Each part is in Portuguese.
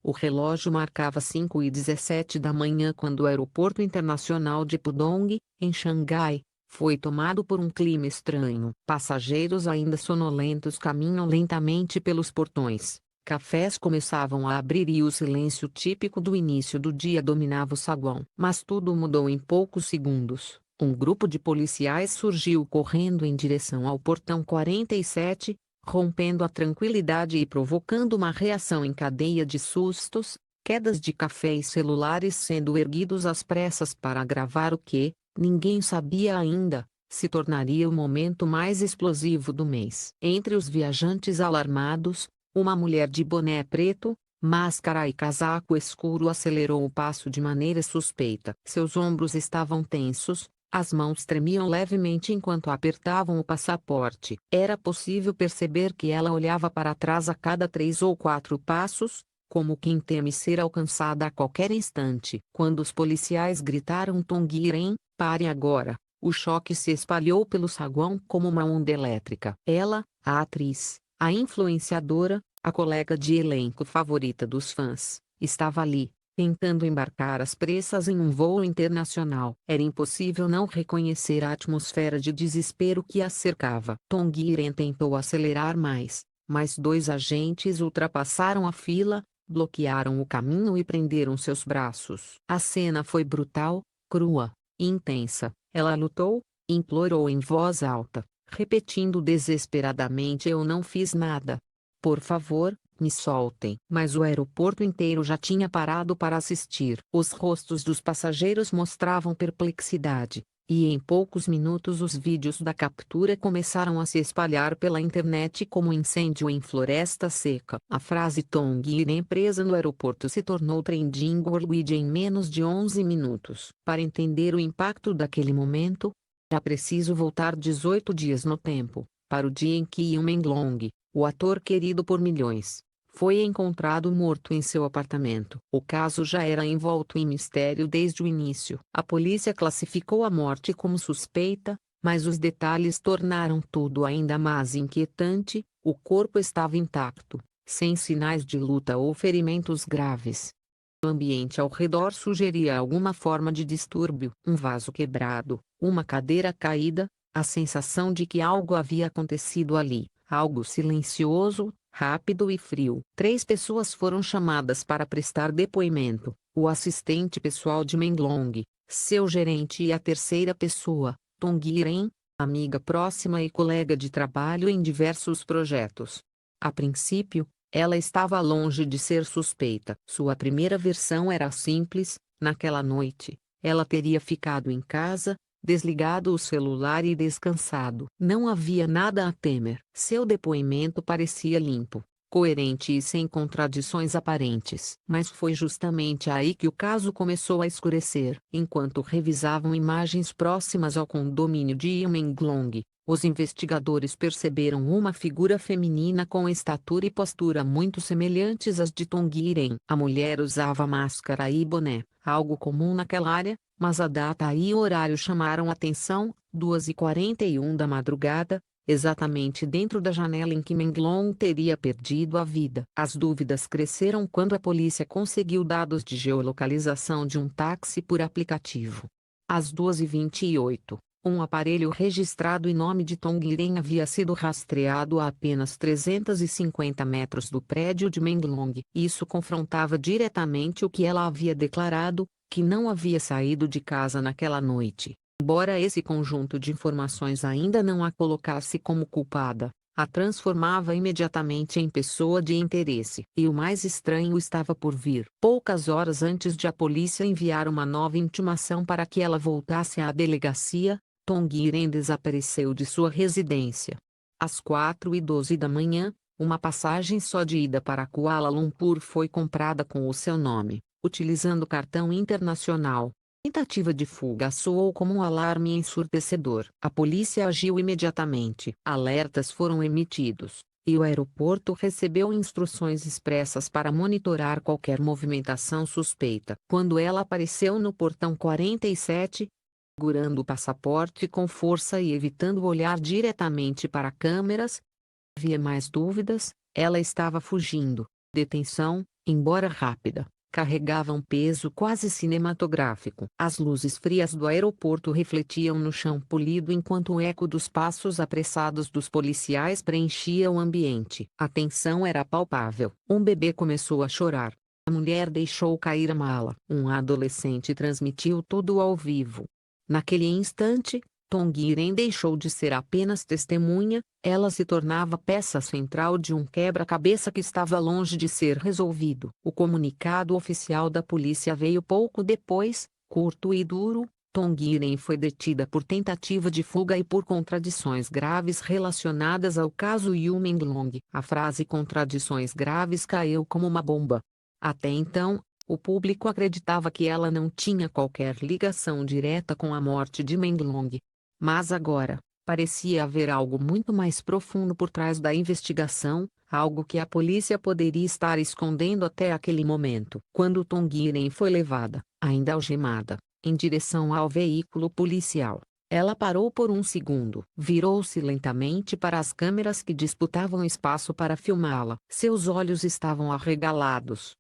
O relógio marcava 5h17 da manhã quando o aeroporto internacional de Pudong, em Xangai, foi tomado por um clima estranho. Passageiros ainda sonolentos caminham lentamente pelos portões. Cafés começavam a abrir e o silêncio típico do início do dia dominava o saguão. Mas tudo mudou em poucos segundos. Um grupo de policiais surgiu correndo em direção ao portão 47, rompendo a tranquilidade e provocando uma reação em cadeia de sustos, quedas de café e celulares sendo erguidos às pressas para gravar o que, ninguém sabia ainda, se tornaria o momento mais explosivo do mês. Entre os viajantes alarmados, uma mulher de boné preto, máscara e casaco escuro acelerou o passo de maneira suspeita. Seus ombros estavam tensos, as mãos tremiam levemente enquanto apertavam o passaporte. Era possível perceber que ela olhava para trás a cada 3 ou 4 passos, como quem teme ser alcançada a qualquer instante. Quando os policiais gritaram Tongiren, pare agora, o choque se espalhou pelo saguão como uma onda elétrica. Ela, a atriz, a influenciadora, a colega de elenco favorita dos fãs, estava ali, tentando embarcar às pressas em um voo internacional. Era impossível não reconhecer a atmosfera de desespero que a cercava. Tongiren tentou acelerar mais, mas 2 agentes ultrapassaram a fila, bloquearam o caminho e prenderam seus braços. A cena foi brutal, crua, e intensa. Ela lutou, implorou em voz alta, repetindo desesperadamente: eu não fiz nada. Por favor, me soltem. Mas o aeroporto inteiro já tinha parado para assistir. Os rostos dos passageiros mostravam perplexidade, e em poucos minutos os vídeos da captura começaram a se espalhar pela internet como incêndio em floresta seca. A frase Tongiren presa no aeroporto se tornou trending world em menos de 11 minutos. Para entender o impacto daquele momento, era preciso voltar 18 dias no tempo, para o dia em que Lee Menglong, o ator querido por milhões, foi encontrado morto em seu apartamento. O caso já era envolto em mistério desde o início. A polícia classificou a morte como suspeita, mas os detalhes tornaram tudo ainda mais inquietante. O corpo estava intacto, sem sinais de luta ou ferimentos graves. O ambiente ao redor sugeria alguma forma de distúrbio. Um vaso quebrado, uma cadeira caída, a sensação de que algo havia acontecido ali. Algo silencioso, rápido e frio. 3 pessoas foram chamadas para prestar depoimento: o assistente pessoal de Menglong, seu gerente, e a terceira pessoa, Tongiren, amiga próxima e colega de trabalho em diversos projetos. A princípio, ela estava longe de ser suspeita. Sua primeira versão era simples: naquela noite, ela teria ficado em casa, desligado o celular e descansado. Não havia nada a temer. Seu depoimento parecia limpo, coerente e sem contradições aparentes. Mas foi justamente aí que o caso começou a escurecer. Enquanto revisavam imagens próximas ao condomínio de Imenglong, os investigadores perceberam uma figura feminina com estatura e postura muito semelhantes às de Tongiren. A mulher usava máscara e boné, algo comum naquela área, mas a data e o horário chamaram atenção: 2h41 da madrugada, exatamente dentro da janela em que Menglong teria perdido a vida. As dúvidas cresceram quando a polícia conseguiu dados de geolocalização de um táxi por aplicativo. Às 2h28, um aparelho registrado em nome de Tongiren havia sido rastreado a apenas 350 metros do prédio de Menglong. Isso confrontava diretamente o que ela havia declarado, que não havia saído de casa naquela noite. Embora esse conjunto de informações ainda não a colocasse como culpada, a transformava imediatamente em pessoa de interesse. E o mais estranho estava por vir. Poucas horas antes de a polícia enviar uma nova intimação para que ela voltasse à delegacia, Tongiren desapareceu de sua residência. Às 4h12 da manhã, uma passagem só de ida para Kuala Lumpur foi comprada com o seu nome, utilizando cartão internacional. A tentativa de fuga soou como um alarme ensurdecedor. A polícia agiu imediatamente. Alertas foram emitidos, e o aeroporto recebeu instruções expressas para monitorar qualquer movimentação suspeita. Quando ela apareceu no portão 47, segurando o passaporte com força e evitando olhar diretamente para câmeras, havia mais dúvidas: ela estava fugindo. Detenção, embora rápida, carregava um peso quase cinematográfico. As luzes frias do aeroporto refletiam no chão polido enquanto o eco dos passos apressados dos policiais preenchia o ambiente. A tensão era palpável. Um bebê começou a chorar. A mulher deixou cair a mala. Um adolescente transmitiu tudo ao vivo. Naquele instante, Tongiren deixou de ser apenas testemunha, ela se tornava peça central de um quebra-cabeça que estava longe de ser resolvido. O comunicado oficial da polícia veio pouco depois, curto e duro. Tongiren foi detida por tentativa de fuga e por contradições graves relacionadas ao caso Yu Menglong. A frase contradições graves caiu como uma bomba. Até então, o público acreditava que ela não tinha qualquer ligação direta com a morte de Menglong. Mas agora, parecia haver algo muito mais profundo por trás da investigação, algo que a polícia poderia estar escondendo até aquele momento. Quando Tongiren foi levada, ainda algemada, em direção ao veículo policial, ela parou por um segundo. Virou-se lentamente para as câmeras que disputavam espaço para filmá-la. Seus olhos estavam arregalados,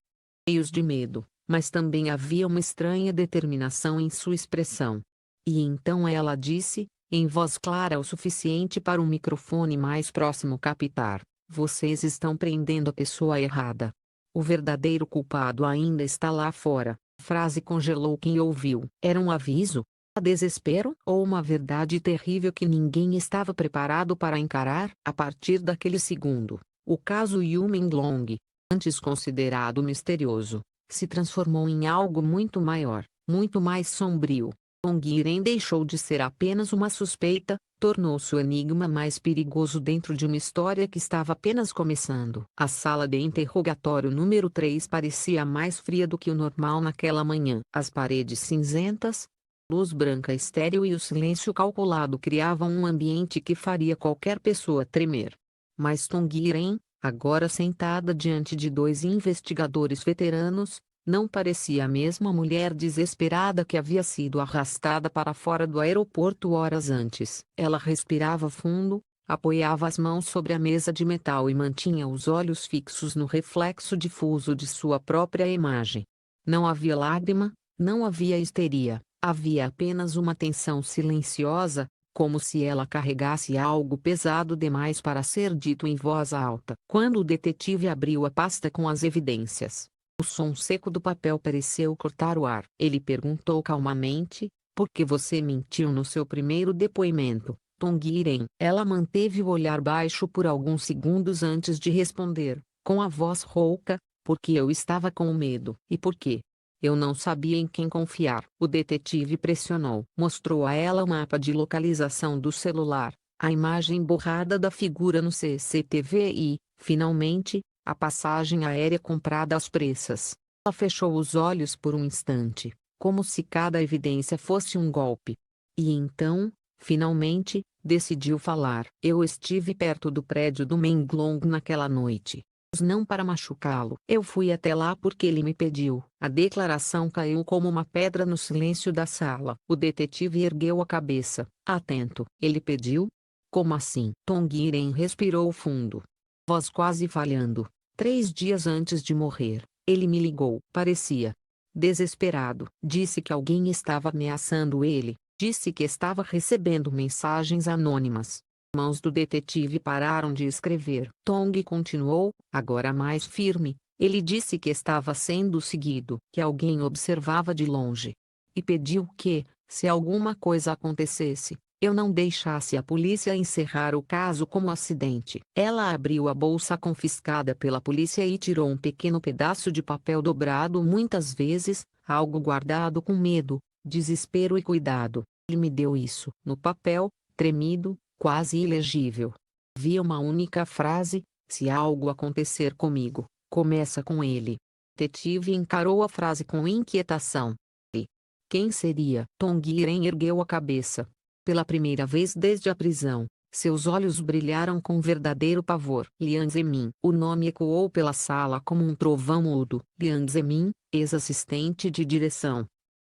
cheios de medo, mas também havia uma estranha determinação em sua expressão. E então ela disse, em voz clara o suficiente para um microfone mais próximo captar: vocês estão prendendo a pessoa errada. O verdadeiro culpado ainda está lá fora. A frase congelou quem ouviu. Era um aviso? Desespero? Ou uma verdade terrível que ninguém estava preparado para encarar? A partir daquele segundo, o caso Yu Menglong, antes considerado misterioso, se transformou em algo muito maior, muito mais sombrio. Tongiren deixou de ser apenas uma suspeita, tornou-se o enigma mais perigoso dentro de uma história que estava apenas começando. A sala de interrogatório número 3 parecia mais fria do que o normal naquela manhã. As paredes cinzentas, luz branca estéril e o silêncio calculado criavam um ambiente que faria qualquer pessoa tremer. Mas Tongiren, agora sentada diante de dois investigadores veteranos, não parecia a mesma mulher desesperada que havia sido arrastada para fora do aeroporto horas antes. Ela respirava fundo, apoiava as mãos sobre a mesa de metal e mantinha os olhos fixos no reflexo difuso de sua própria imagem. Não havia lágrima, não havia histeria, havia apenas uma tensão silenciosa, como se ela carregasse algo pesado demais para ser dito em voz alta. Quando o detetive abriu a pasta com as evidências, o som seco do papel pareceu cortar o ar. Ele perguntou calmamente: por que você mentiu no seu primeiro depoimento, Tongiren? Ela manteve o olhar baixo por alguns segundos antes de responder, com a voz rouca: porque eu estava com medo. E por quê? Eu não sabia em quem confiar. O detetive pressionou. Mostrou a ela o mapa de localização do celular, a imagem borrada da figura no CCTV e, finalmente, a passagem aérea comprada às pressas. Ela fechou os olhos por um instante, como se cada evidência fosse um golpe. E então, finalmente, decidiu falar. Eu estive perto do prédio do Menglong naquela noite. Não para machucá-lo. Eu fui até lá porque ele me pediu. A declaração caiu como uma pedra no silêncio da sala. O detetive ergueu a cabeça, atento. Ele pediu? Como assim? Tongiren respirou fundo, voz quase falhando. 3 dias antes de morrer, ele me ligou. Parecia desesperado. Disse que alguém estava ameaçando ele. Disse que estava recebendo mensagens anônimas. As mãos do detetive pararam de escrever. Tong continuou, agora mais firme. Ele disse que estava sendo seguido, que alguém observava de longe. E pediu que, se alguma coisa acontecesse, eu não deixasse a polícia encerrar o caso como acidente. Ela abriu a bolsa confiscada pela polícia e tirou um pequeno pedaço de papel dobrado muitas vezes, algo guardado com medo, desespero e cuidado. Ele me deu isso. No papel, tremido, quase ilegível, havia uma única frase: se algo acontecer comigo, começa com ele. O detetive encarou a frase com inquietação. E quem seria? Tongiren ergueu a cabeça. Pela primeira vez desde a prisão, seus olhos brilharam com verdadeiro pavor. Lian Zemin. O nome ecoou pela sala como um trovão mudo. Lian Zemin, ex-assistente de direção.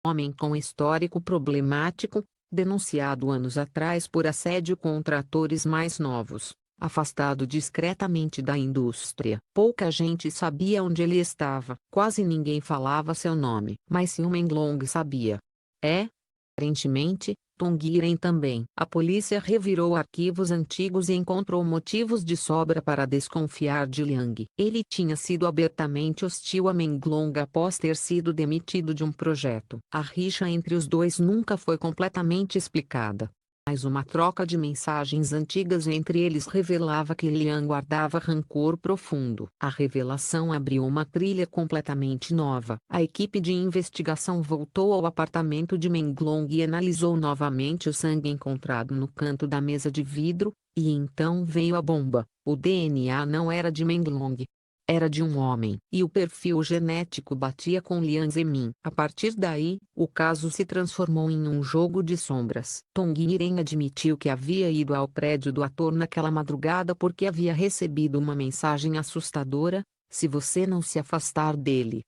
Homem com histórico problemático, denunciado anos atrás por assédio contra atores mais novos. afastado discretamente da indústria. Pouca gente sabia onde ele estava. Quase ninguém falava seu nome. Mas Yu Menglong sabia. Aparentemente, Tongiren também. A polícia revirou arquivos antigos e encontrou motivos de sobra para desconfiar de Liang. Ele tinha sido abertamente hostil a Menglong após ter sido demitido de um projeto. A rixa entre os dois nunca foi completamente explicada. Mas uma troca de mensagens antigas entre eles revelava que Liang guardava rancor profundo. A revelação abriu uma trilha completamente nova. A equipe de investigação voltou ao apartamento de Menglong e analisou novamente o sangue encontrado no canto da mesa de vidro, e então veio a bomba. O DNA não era de Menglong. Era de um homem, e o perfil genético batia com Liang Zemin. A partir daí, o caso se transformou em um jogo de sombras. Tongiren admitiu que havia ido ao prédio do ator naquela madrugada porque havia recebido uma mensagem assustadora: se você não se afastar dele,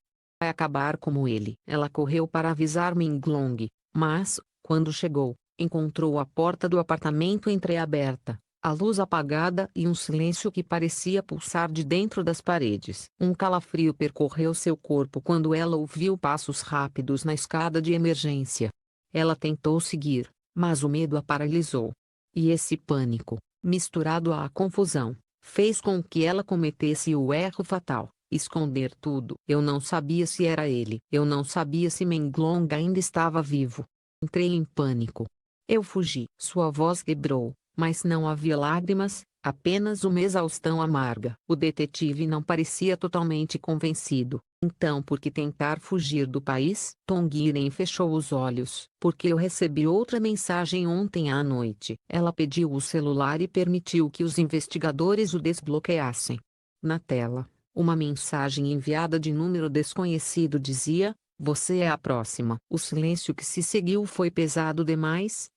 vai acabar como ele. Ela correu para avisar Menglong, mas, quando chegou, encontrou a porta do apartamento entreaberta, a luz apagada e um silêncio que parecia pulsar de dentro das paredes. Um calafrio percorreu seu corpo quando ela ouviu passos rápidos na escada de emergência. Ela tentou seguir, mas o medo a paralisou. E esse pânico, misturado à confusão, fez com que ela cometesse o erro fatal: esconder tudo. Eu não sabia se era ele. Eu não sabia se Menglong ainda estava vivo. Entrei em pânico. Eu fugi. Sua voz quebrou. Mas não havia lágrimas, apenas uma exaustão amarga. O detetive não parecia totalmente convencido. Então, por que tentar fugir do país? Tongiren fechou os olhos. Porque eu recebi outra mensagem ontem à noite. Ela pediu o celular e permitiu que os investigadores o desbloqueassem. Na tela, uma mensagem enviada de número desconhecido dizia: "Você é a próxima." O silêncio que se seguiu foi pesado demais.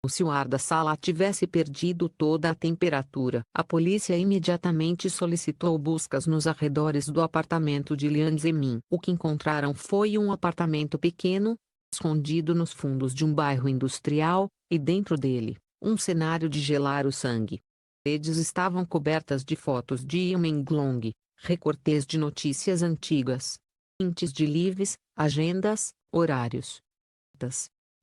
Se o ar da sala tivesse perdido toda a temperatura. A polícia imediatamente solicitou buscas nos arredores do apartamento de Liang Zemin. O que encontraram foi um apartamento pequeno, escondido nos fundos de um bairro industrial, e dentro dele, um cenário de gelar o sangue. As paredes estavam cobertas de fotos de Yu Menglong, recortes de notícias antigas, prints de livros, agendas, horários.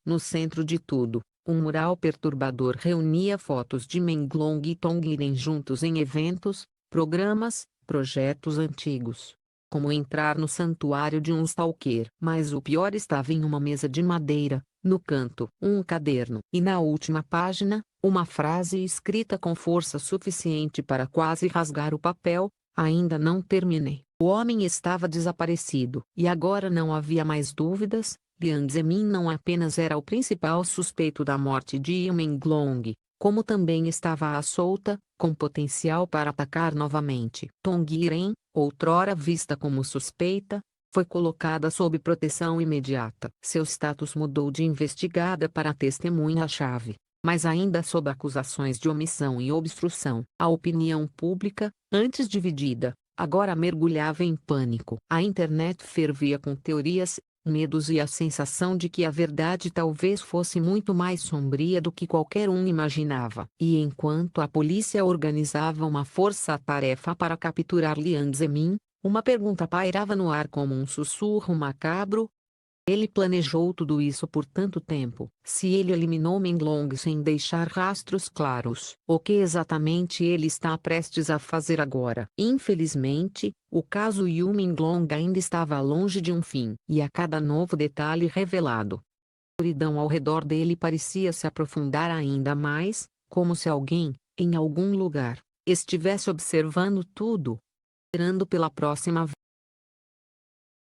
No centro de tudo, um mural perturbador reunia fotos de Menglong e Tongiren juntos em eventos, programas, projetos antigos. Como entrar no santuário de um stalker. Mas o pior estava em uma mesa de madeira, no canto. Um caderno. E na última página, uma frase escrita com força suficiente para quase rasgar o papel: "Ainda não terminei." O homem estava desaparecido. E agora não havia mais dúvidas. Liang Zemin não apenas era o principal suspeito da morte de Yu Menglong, como também estava à solta, com potencial para atacar novamente. Tongiren, outrora vista como suspeita, foi colocada sob proteção imediata. Seu status mudou de investigada para testemunha-chave, mas ainda sob acusações de omissão e obstrução. A opinião pública, antes dividida, agora mergulhava em pânico. A internet fervia com teorias, medos e a sensação de que a verdade talvez fosse muito mais sombria do que qualquer um imaginava. E enquanto a polícia organizava uma força-tarefa para capturar Liang Zemin, uma pergunta pairava no ar como um sussurro macabro: ele planejou tudo isso por tanto tempo. Se ele eliminou Menglong sem deixar rastros claros, o que exatamente ele está prestes a fazer agora? Infelizmente, o caso Yu Menglong ainda estava longe de um fim. E a cada novo detalhe revelado, a escuridão ao redor dele parecia se aprofundar ainda mais, como se alguém, em algum lugar, estivesse observando tudo, esperando pela próxima